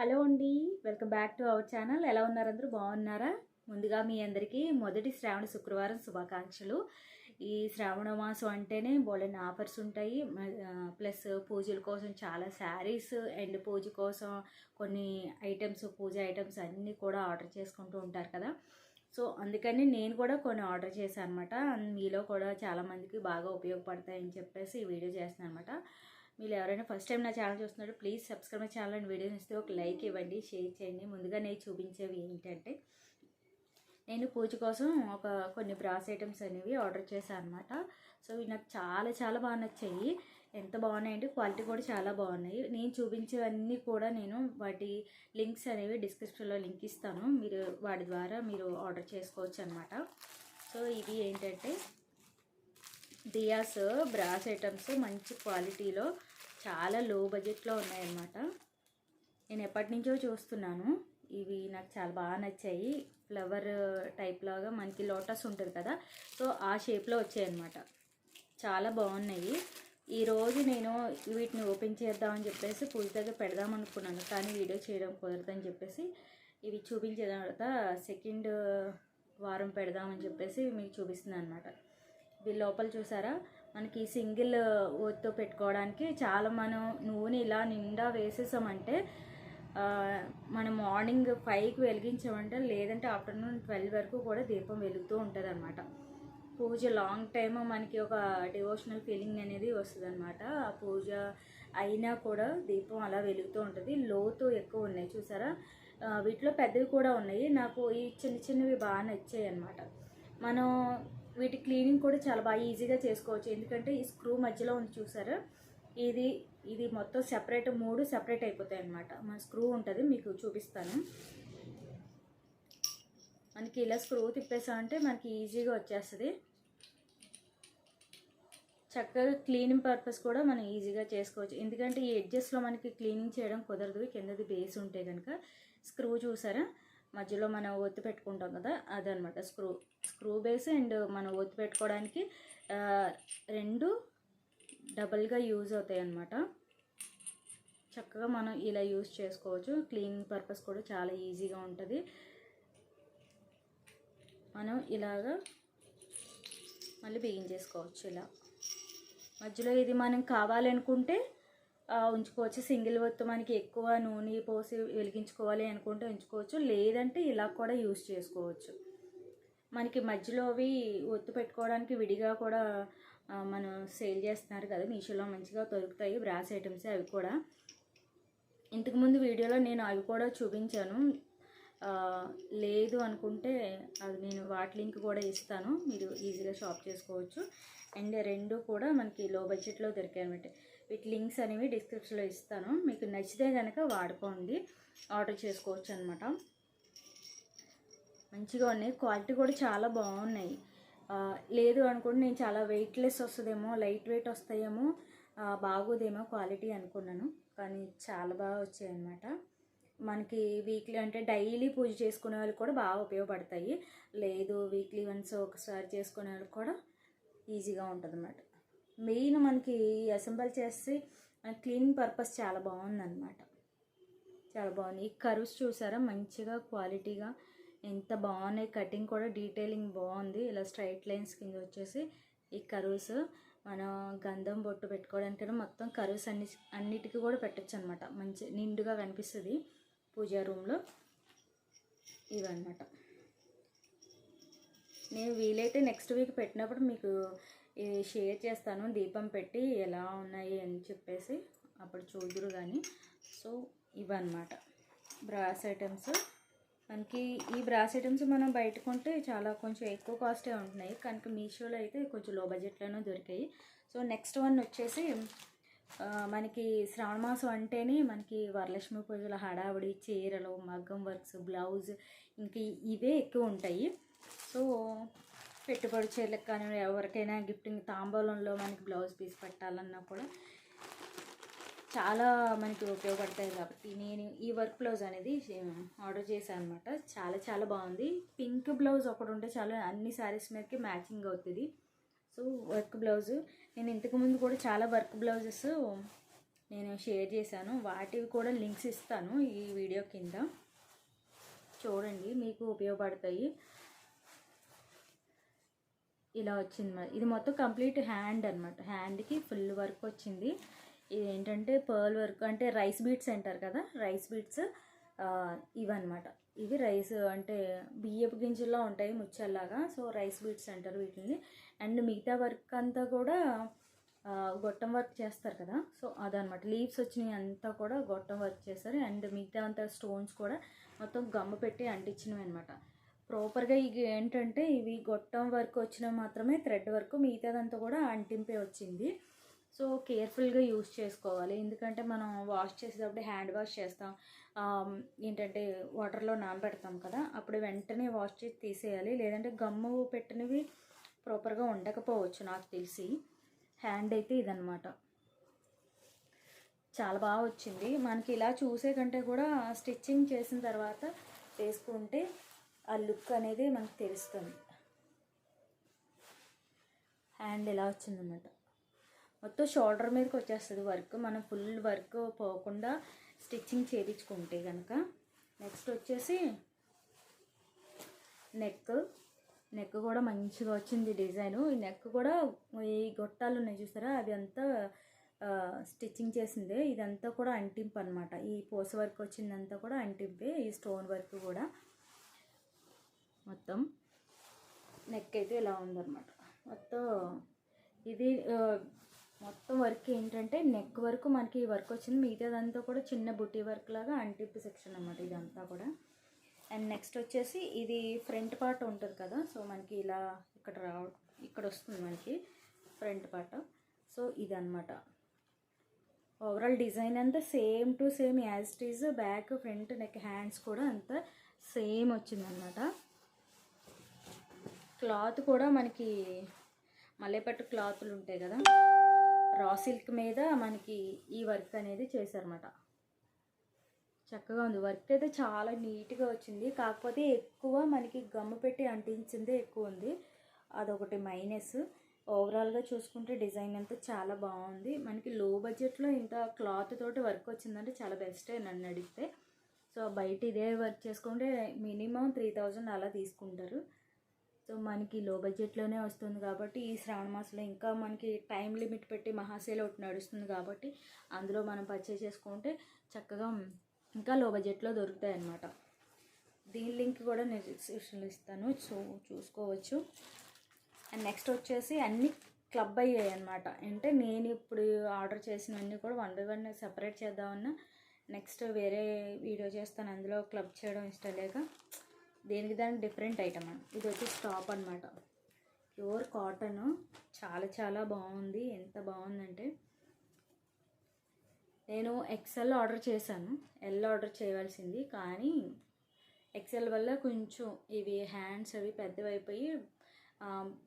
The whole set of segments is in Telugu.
హలో అండి, welcome back to our channel. ఎలా ఉన్నారు? అందరూ బాగున్నారా? ముందుగా మీ అందరికీ మొదటి శ్రావణ శుక్రవారం శుభాకాంక్షలు. ఈ శ్రావణ మాసం అంటేనే బోలెడన్ని ఆఫర్స్ ఉంటాయి. ప్లస్ పూజల కోసం చాలా శారీస్ అండ్ పూజ కోసం కొన్ని ఐటమ్స్, పూజ ఐటమ్స్ అన్నీ కూడా ఆర్డర్ చేసుకుంటూ ఉంటారు కదా. సో అందుకని నేను కూడా కొన్ని ఆర్డర్ చేశాను అనమాట. మీలో కూడా చాలామందికి బాగా ఉపయోగపడతాయని చెప్పేసి ఈ వీడియో చేస్తున్నాను అనమాట. మీరు ఎవరైనా ఫస్ట్ టైం నా ఛానల్ చూస్తున్నారు, please subscribe my channel and వీడియోని ఇస్తే ఒక లైక్ ఇవ్వండి, షేర్ చేయండి. ముందుగా నేను చూపించేవి ఏంటంటే, నేను పూజ కోసం కొన్ని బ్రాస్ ఐటమ్స్ అనేవి ఆర్డర్ చేశాను అనమాట. సో ఇవి నాకు చాలా చాలా బాగా నచ్చాయి. ఎంత బాగున్నాయంటే క్వాలిటీ కూడా చాలా బాగున్నాయి. నేను చూపించేవన్నీ కూడా నేను వాటి లింక్స్ అనేవి డిస్క్రిప్షన్లో లింక్ ఇస్తాను, మీరు వాటి ద్వారా మీరు ఆర్డర్ చేసుకోవచ్చు అనమాట. సో ఇవి ఏంటంటే దియాస్ బ్రాస్ ఐటమ్స్ మంచి క్వాలిటీలో చాలా లో బడ్జెట్లో ఉన్నాయన్నమాట. నేను ఎప్పటి నుంచో చూస్తున్నాను. ఇవి నాకు చాలా బాగా నచ్చాయి. ఫ్లవర్ టైప్ లాగా మనకి లోటస్ ఉంటుంది కదా, సో ఆ షేప్లో వచ్చాయన్నమాట. చాలా బాగున్నాయి. ఈరోజు నేను వీటిని ఓపెన్ చేద్దామని చెప్పేసి పూజ దగ్గర పెడదాం అనుకున్నాను, కానీ వీడియో చేయడం కుదరదని చెప్పేసి ఇవి చూపించిన తర్వాత సెకండ్ వారం పెడదామని చెప్పేసి మీకు చూపిస్తున్నాను అనమాట. దీని లోపల చూసారా, మనకి సింగిల్ ఓత్తో పెట్టుకోవడానికి చాలా మనం నూనె ఇలా నిండా వేసేసామంటే మనం మార్నింగ్ 5కి వెలిగించామంటే, లేదంటే ఆఫ్టర్నూన్ 12 వరకు కూడా దీపం వెలుగుతూ ఉంటుంది అనమాట. పూజ లాంగ్ టైమ్ మనకి ఒక డివోషనల్ ఫీలింగ్ అనేది వస్తుంది అనమాట. ఆ పూజ అయినా కూడా దీపం అలా వెలుగుతూ ఉంటుంది. లోతు ఎక్కువ ఉన్నాయి చూసారా. వీటిలో పెద్దవి కూడా ఉన్నాయి. నాకు ఈ చిన్న చిన్నవి బాగా నచ్చాయి అనమాట. మనం వీటి క్లీనింగ్ కూడా చాలా బాగా ఈజీగా చేసుకోవచ్చు. ఎందుకంటే ఈ స్క్రూ మధ్యలో ఉంది చూసారా, ఇది మొత్తం సెపరేట్, 3 సెపరేట్ అయిపోతాయి అన్నమాట. మన స్క్రూ ఉంటుంది, మీకు చూపిస్తాను. మనకి ఇలా స్క్రూ తిప్పేసామంటే మనకి ఈజీగా వచ్చేస్తుంది. చక్కగా క్లీనింగ్ పర్పస్ కూడా మనం ఈజీగా చేసుకోవచ్చు. ఎందుకంటే ఈ ఎడ్జెస్లో మనకి క్లీనింగ్ చేయడం కుదరదు, కిందది బేస్ ఉంటే కనుక. స్క్రూ చూసారా, మధ్యలో మనం ఒత్తి పెట్టుకుంటాం కదా, అదనమాట స్క్రూ బేస్. అండ్ మనం ఒత్తి పెట్టుకోవడానికి 2 డబల్గా యూజ్ అవుతాయి అన్నమాట. చక్కగా మనం ఇలా యూజ్ చేసుకోవచ్చు. క్లీనింగ్ పర్పస్ కూడా చాలా ఈజీగా ఉంటుంది. మనం ఇలాగా మళ్ళీ బిగించేసుకోవచ్చు. ఇలా మధ్యలో ఇది మనం కావాలనుకుంటే ఉంచుకోవచ్చు. సింగిల్ ఒత్తు మనకి ఎక్కువ నూనె పోసి వెలిగించుకోవాలి అనుకుంటే ఉంచుకోవచ్చు, లేదంటే ఇలా కూడా యూజ్ చేసుకోవచ్చు. మనకి మధ్యలో అవి ఒత్తు పెట్టుకోవడానికి విడిగా కూడా మనం సేల్ చేస్తున్నారు కదా, మీషోలో మంచిగా దొరుకుతాయి బ్రాస్ ఐటమ్స్. అవి కూడా ఇంతకుముందు వీడియోలో నేను అవి కూడా చూపించాను. లేదు అనుకుంటే అది నేను వాటి లింక్ కూడా ఇస్తాను, మీరు ఈజీగా షాప్ చేసుకోవచ్చు. అండ్ 2 కూడా మనకి లో బడ్జెట్లో దొరికాయి అనమాట. వీటి లింక్స్ అనేవి డిస్క్రిప్షన్లో ఇస్తాను, మీకు నచ్చితే కనుక వాడుకోండి, ఆర్డర్ చేసుకోవచ్చు అనమాట. మంచిగా ఉన్నాయి, క్వాలిటీ కూడా చాలా బాగున్నాయి. లేదు అనుకుంటే నేను చాలా వెయిట్లెస్ వస్తుందేమో, లైట్ వెయిట్ వస్తాయేమో, బాగోదేమో క్వాలిటీ అనుకున్నాను, కానీ చాలా బాగా వచ్చాయి అన్నమాట. మనకి వీక్లీ అంటే డైలీ పూజ చేసుకునే వాళ్ళకి కూడా బాగా ఉపయోగపడతాయి. లేదు వీక్లీ వన్స్ ఒకసారి చేసుకునే వాళ్ళకి కూడా ఈజీగా ఉంటుంది అన్నమాట. మెయిన్ మనకి అసెంబుల్ చేసి క్లీనింగ్ పర్పస్ చాలా బాగుందన్నమాట. చాలా బాగుంది. ఈ కర్వ్స్ చూసారా, మంచిగా క్వాలిటీగా ఎంత బాగున్నాయి. కటింగ్ కూడా డీటెయిలింగ్ బాగుంది. ఇలా స్ట్రైట్ లైన్స్ కింద వచ్చేసి ఈ కర్వ్స్ మనం గంధం బొట్టు పెట్టుకోవడానికైనా మొత్తం కర్వ్స్ అన్నిటికీ కూడా పెట్టచ్చు అనమాట. మంచి నిండుగా కనిపిస్తుంది పూజా రూమ్లో. ఇవన్నమాట. నేను వీలైతే నెక్స్ట్ వీక్ పెట్టినప్పుడు మీకు షేర్ చేస్తాను, దీపం పెట్టి ఎలా ఉన్నాయి అని చెప్పేసి, అప్పుడు చూదురు కానీ. సో ఇవన్నమాట బ్రాస్ ఐటమ్స్. మనకి ఈ బ్రాస్ ఐటమ్స్ మనం బయట కొంటే చాలా కొంచెం ఎక్కువ కాస్టే ఉంటున్నాయి, కనుక మీషోలో అయితే కొంచెం లో బడ్జెట్లోనే దొరికాయి. సో నెక్స్ట్ వన్ వచ్చేసి మనకి శ్రావణ మాసం అంటేనే మనకి వరలక్ష్మి పూజల హడావుడి, చీరలు, మగ్గం వర్క్స్, బ్లౌజ్, ఇంక ఇవే ఎక్కువ ఉంటాయి. సో పెట్టుబడి చీరలకు కానీ ఎవరికైనా గిఫ్టింగ్ తాంబూలంలో మనకి బ్లౌజ్ పీస్ పెట్టాలన్నా కూడా చాలా మనకి ఉపయోగపడతాయి. కాబట్టి నేను ఈ వర్క్ బ్లౌజ్ అనేది ఆర్డర్ చేశాను అనమాట. చాలా చాలా బాగుంది. పింక్ బ్లౌజ్ ఒకటి ఉంటే చాలా అన్ని శారీస్ మీదకి మ్యాచింగ్ అవుతుంది. సో వర్క్ బ్లౌజు నేను ఇంతకుముందు కూడా చాలా వర్క్ బ్లౌజెస్ నేను షేర్ చేశాను. వాటివి కూడా లింక్స్ ఇస్తాను ఈ వీడియో కింద, చూడండి, మీకు ఉపయోగపడతాయి. ఇలా వచ్చింది మరి. ఇది మొత్తం కంప్లీట్ హ్యాండ్ అనమాట. హ్యాండ్కి ఫుల్ వర్క్ వచ్చింది. ఇది ఏంటంటే పర్ల్ వర్క్, అంటే రైస్ బీట్స్ అంటారు కదా, రైస్ బీట్స్ ఇవన్నమాట. ఇవి రైస్ అంటే బియ్యపు గింజల్లో ఉంటాయి ముచ్చల్లాగా, సో రైస్ బీట్స్ అంటారు వీటిని. అండ్ మిగతా వర్క్ అంతా కూడా గొట్టం వర్క్ చేస్తారు కదా, సో అదనమాట. లీవ్స్ వచ్చినాయి అంతా కూడా గొట్టం వర్క్ చేస్తారు. అండ్ మిగతా అంతా స్టోన్స్ కూడా మొత్తం గమ్ము పెట్టి అంటించినవి అనమాట. ప్రాపర్గా ఇవి ఏంటంటే ఇవి గొట్టం వర్క్ వచ్చినవి మాత్రమే థ్రెడ్ వర్క్, మిగతాదంతా కూడా అంటింపే వచ్చింది. సో కేర్ఫుల్గా యూస్ చేసుకోవాలి, ఎందుకంటే మనం వాష్ చేసేటప్పుడు హ్యాండ్ వాష్ చేస్తాం, ఏంటంటే వాటర్లో నానబెడతాం కదా, అప్పుడు వెంటనే వాష్ చేసి తీసేయాలి. లేదంటే గమ్ము పెట్టినవి ప్రాపర్గా ఉండకపోవచ్చు నాకు తెలిసి. హ్యాండ్ అయితే ఇదనమాట. చాలా బాగా వచ్చింది. మనకి ఇలా చూసే కంటే కూడా స్టిచ్చింగ్ చేసిన తర్వాత వేసుకుంటే ఆ లుక్ అనేది మనకు తెలుస్తుంది. హ్యాండ్ ఇలా వచ్చిందన్నమాట. మొత్తం షోల్డర్ మీదకి వచ్చేస్తుంది వర్క్, మనం ఫుల్ వర్క్ పోకుండా స్టిచ్చింగ్ చేయించుకుంటే కనుక. నెక్స్ట్ వచ్చేసి నెక్ కూడా మంచిగా వచ్చింది డిజైను. ఈ నెక్ కూడా ఈ గొట్టాలు ఉన్నాయి చూసారా, అవి అంతా స్టిచ్చింగ్ చేసిందే. ఇదంతా కూడా అంటింపు అనమాట. ఈ పూస వర్క్ వచ్చిందంతా కూడా అంటింపే, ఈ స్టోన్ వర్క్ కూడా. మొత్తం నెక్ అయితే ఇలా ఉందన్నమాట. మొత్తం ఇది మొత్తం వర్క్ ఏంటంటే నెక్ వరకు మనకి ఈ వర్క్ వచ్చింది. మిగతాదంతా కూడా చిన్న బుట్టి వర్క్ లాగా అంటింపు సెక్షన్ అన్నమాట ఇదంతా కూడా. అండ్ నెక్స్ట్ వచ్చేసి ఇది ఫ్రంట్ పార్ట్ ఉంటుంది కదా, సో మనకి ఇలా ఇక్కడ వస్తుంది మనకి ఫ్రంట్ పార్ట్. సో ఇదన్నమాట ఓవరాల్ డిజైన్ అంతా same to same as it is. Back, front, neck, hands కూడా అంతా సేమ్ వచ్చిందనమాట. క్లాత్ కూడా మనకి మల్లెపట్టు క్లాతులు ఉంటాయి కదా, రా సిల్క్ మీద మనకి ఈ వర్క్ అనేది చేశారన్నమాట. చక్కగా ఉంది. వర్క్ అయితే చాలా నీట్గా వచ్చింది. కాకపోతే ఎక్కువ మనకి గమ్ము పెట్టి అంటించిందే ఎక్కువ ఉంది, అదొకటి మైనస్. ఓవరాల్గా చూసుకుంటే డిజైన్ అంతా చాలా బాగుంది. మనకి లో బడ్జెట్లో ఇంత క్లాత్ తోటి వర్క్ వచ్చిందంటే చాలా బెస్టే నన్ను అడిగితే. సో బయట ఇదే వర్క్ చేసుకుంటే మినిమం 3000 అలా తీసుకుంటారు. సో మనకి లో బడ్జెట్లోనే వస్తుంది కాబట్టి ఈ శ్రావణ మాసంలో ఇంకా మనకి టైం లిమిట్ పెట్టి మహాసేల్ ఒకటి నడుస్తుంది కాబట్టి అందులో మనం పర్చేస్ చేసుకుంటే చక్కగా ఇంకా లో బడ్జెట్లో దొరుకుతాయి అన్నమాట. దీని లింక్ కూడా నేను డిస్క్రిప్షన్లో ఇస్తాను, సో చూసుకోవచ్చు. అండ్ నెక్స్ట్ వచ్చేసి అన్నీ క్లబ్ అయ్యాయి అనమాట. అంటే నేను ఇప్పుడు ఆర్డర్ చేసినవన్నీ కూడా 1 by 1 సెపరేట్ చేద్దామన్నా నెక్స్ట్ వేరే వీడియో చేస్తాను, అందులో క్లబ్ చేయడం ఇష్టం లేక దేనికి దానికి డిఫరెంట్ ఐటమ్ అండి. ఇది వచ్చి టాప్ అనమాట, ప్యూర్ కాటన్, చాలా చాలా బాగుంది. ఎంత బాగుందంటే నేను ఎక్సెల్ ఆర్డర్ చేశాను, ఎల్ ఆర్డర్ చేయవలసింది, కానీ ఎక్సెల్ వల్ల కొంచెం ఇవి హ్యాండ్స్ అవి పెద్దవైపోయి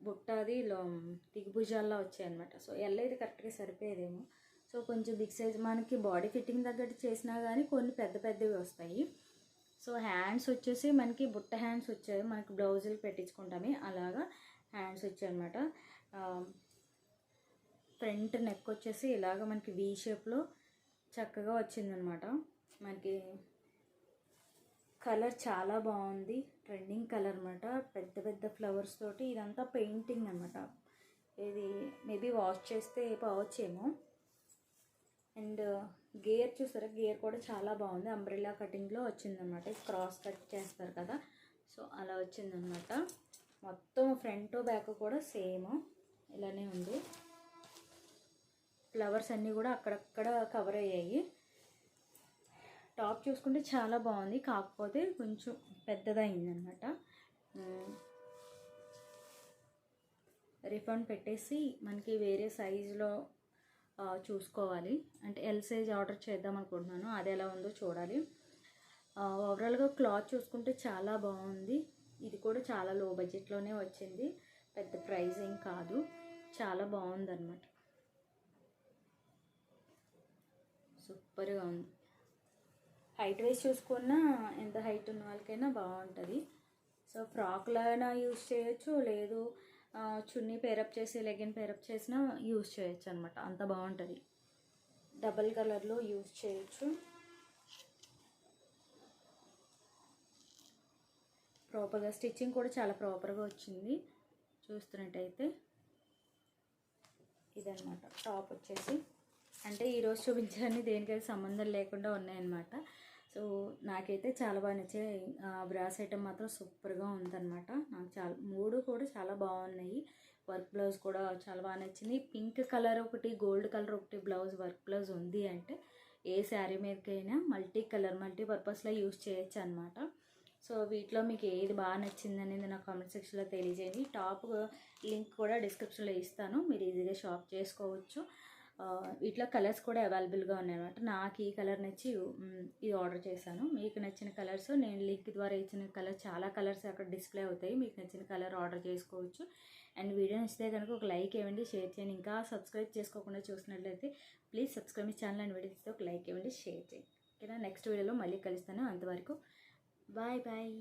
బుట్టది దిగ్భుజాల్లో వచ్చాయి అనమాట. సో ఎల్ అయితే కరెక్ట్గా సరిపోయేదేమో. సో కొంచెం బిగ్ సైజ్ మనకి బాడీ ఫిట్టింగ్ తగ్గట్టు చేసినా కానీ కొన్ని పెద్ద పెద్దవి వస్తాయి. సో హ్యాండ్స్ వచ్చేసి మనకి బుట్ట హ్యాండ్స్ వచ్చాయి, మనకి బ్లౌజులు పెట్టించుకుంటామే అలాగా హ్యాండ్స్ వచ్చాయి అనమాట. ఫ్రంట్ నెక్ వచ్చేసి ఇలాగ మనకి వీ షేప్లో చక్కగా వచ్చిందనమాట. మనకి కలర్ చాలా బాగుంది, ట్రెండింగ్ కలర్ అనమాట. పెద్ద పెద్ద ఫ్లవర్స్ తోటి ఇదంతా పెయింటింగ్ అనమాట. ఇది మేబీ వాష్ చేస్తే పోవచ్చేమో. అండ్ గేర్ చూసారా, గేర్ కూడా చాలా బాగుంది, అంబ్రెల్లా కటింగ్లో వచ్చిందనమాట. క్రాస్ కట్ చేస్తారు కదా, సో అలా వచ్చిందనమాట. మొత్తం ఫ్రంట్ బ్యాక్ కూడా సేమ్ ఇలానే ఉంది. ఫ్లవర్స్ అన్నీ కూడా అక్కడక్కడ కవర్ అయ్యాయి. టాప్ చూసుకుంటే చాలా బాగుంది, కాకపోతే కొంచెం పెద్దదైందనమాట. రిఫండ్ పెట్టేసి మనకి వేరే సైజులో చూసుకోవాలి. అంటే ఎల్ సైజ్ ఆర్డర్ చేద్దాం అనుకుంటున్నాను, అది ఎలా ఉందో చూడాలి. ఓవరాల్గా క్లాత్ చూసుకుంటే చాలా బాగుంది. ఇది కూడా చాలా లో బడ్జెట్లోనే వచ్చింది, పెద్ద ప్రైజింగ్ కాదు, చాలా బాగుందన్నమాట. సూపర్గా ఉంది. హైట్ వైజ్ చూసుకున్నా ఎంత హైట్ ఉన్న వాళ్ళకైనా బాగుంటుంది. సో ఫ్రాక్లైనా యూజ్ చేయొచ్చు, లేదు చున్నీ పేరప్ చేసి లెగిన్ పేరప్ చేసినా యూజ్ చేయొచ్చు అనమాట, అంత బాగుంటుంది. డబల్ కలర్లో యూజ్ చేయొచ్చు. ప్రాపర్గా స్టిచ్చింగ్ కూడా చాలా ప్రాపర్గా వచ్చింది. చూస్తున్నట్టయితే ఇదన్నమాట టాప్ వచ్చేసి. అంటే ఈరోజు చూపించాలని దేనికైతే సంబంధం లేకుండా ఉన్నాయన్నమాట. సో నాకైతే చాలా బాగా నచ్చాయి. బ్రాస్ ఐటమ్ మాత్రం సూపర్గా ఉందన్నమాట. నాకు చాలా 3 కూడా చాలా బాగున్నాయి. వర్క్ బ్లౌజ్ కూడా చాలా బాగా నచ్చింది. పింక్ కలర్ ఒకటి, గోల్డ్ కలర్ ఒకటి బ్లౌజ్, వర్క్ బ్లౌజ్ ఉంది అంటే ఏ శారీ మీదకైనా మల్టీపర్పస్లో యూజ్ చేయొచ్చు అనమాట. సో వీటిలో మీకు ఏది బాగా నచ్చింది అనేది నాకు కామెంట్ సెక్షన్లో తెలియజేయండి. టాప్ లింక్ కూడా డిస్క్రిప్షన్లో ఇస్తాను, మీరు ఈజీగా షాప్ చేసుకోవచ్చు. వీటిలో కలర్స్ కూడా అవైలబుల్గా ఉన్నాయన్నమాట. నాకు ఈ కలర్ నచ్చి ఇది ఆర్డర్ చేశాను. మీకు నచ్చిన కలర్స్, నేను లింక్ ద్వారా ఇచ్చిన కలర్, చాలా కలర్స్ అక్కడ డిస్ప్లే అవుతాయి. మీకు నచ్చిన కలర్ ఆర్డర్ చేసుకోవచ్చు. అండ్ వీడియో నచ్చితే కనుక ఒక లైక్ ఇవ్వండి, షేర్ చేయండి. ఇంకా సబ్స్క్రైబ్ చేసుకోకుండా చూసినట్లయితే please subscribe my channel. And video నచ్చితే ఒక లైక్ ఇవ్వండి, షేర్ చేయండి. ఓకేనా? నెక్స్ట్ వీడియోలో మళ్ళీ కలుస్తాను. అంతవరకు బాయ్ బాయ్.